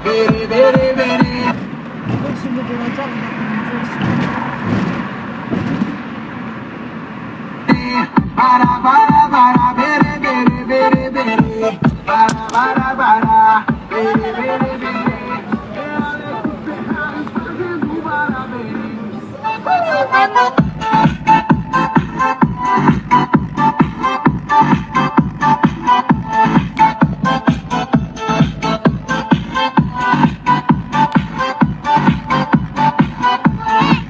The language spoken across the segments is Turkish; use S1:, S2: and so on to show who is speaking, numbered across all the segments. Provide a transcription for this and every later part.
S1: bere bere bere.
S2: Dur şimdi duracak.
S1: Bara bara bara bere bere bere bere. Bara bara bara bere bere bere.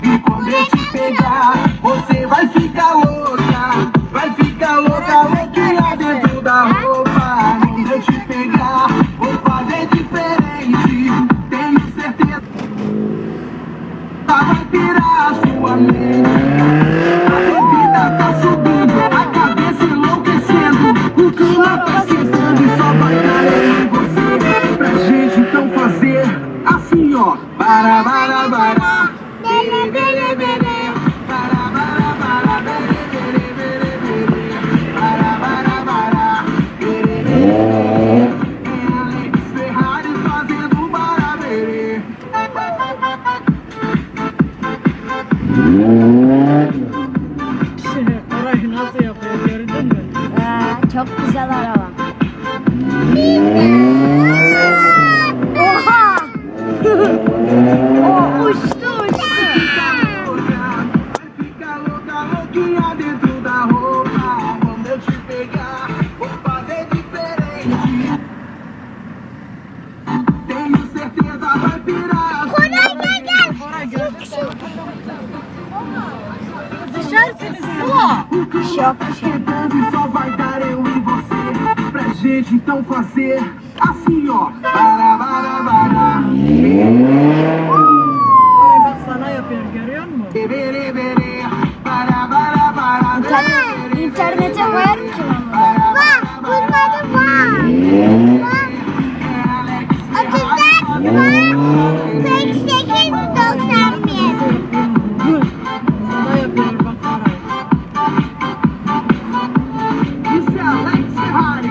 S1: E quando eu te pegar, você vai ficar louca. Vai ficar louca, louquinha dentro da roupa. Quando eu te pegar, vou fazer diferente. Tenho certeza, vai pirar a sua mente. A bebida tá subindo, a cabeça enlouquecendo. O clima tá esquentando e só vai dar em você. Pra gente então fazer assim, ó. Bara, bara, bara. Bere, bere, bere. Bara, bara, bara. Bere, bere, bere, bere. Bara, bara, bara. Bere, bere, bere. É Alex Ferrari fazendo bara, bere.
S2: Orayı nasıl yapıyor gördün mü?
S3: Çok güzel araba. Oha! O uçtu uçtu.
S1: Vai ficar louca, louquinha dentro da roupa. Quando eu te pegar, vou fazer diferente. Tenho certeza, vai pirar.
S3: Koray gel.
S2: Orayı gördün mü? Düşersiniz Sıla.
S3: Çok
S1: E só vai dar eu e você. Pra gente então fazer assim, ó. Bara, bara, bara.
S2: Orayı bak sana yapıyor görüyor musun?
S1: Bere, bere. Bara, bara, bara.
S3: İnternete koyarım ki ben bunu. Bak bunları var. Bak. 34 var. 48 91.
S2: Sana yapıyor bak orayı.
S1: Isso é Alex Ferrari.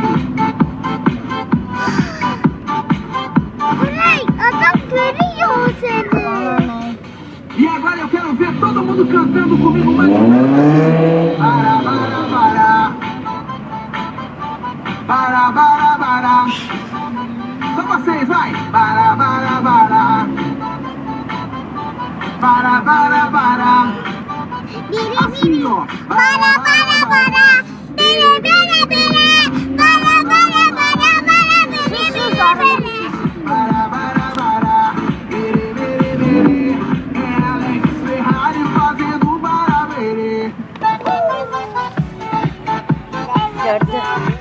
S3: Koray adam görüyor seni.
S1: E agora eu quero ver todo mundo cantando comigo mais uma vez. Bara, bara, bara. Bara, bara, bara. Só vocês, vai. Bara, bara, bara. Bara, bara, bara. Assim, ó.
S3: Bara bara bara. Bere bere bere. Bara bara bara bara bere bere.
S1: Bara, bara, bara. Bere, bere, bere. É Alex Ferrari fazendo bara, bere.
S3: Gördüm.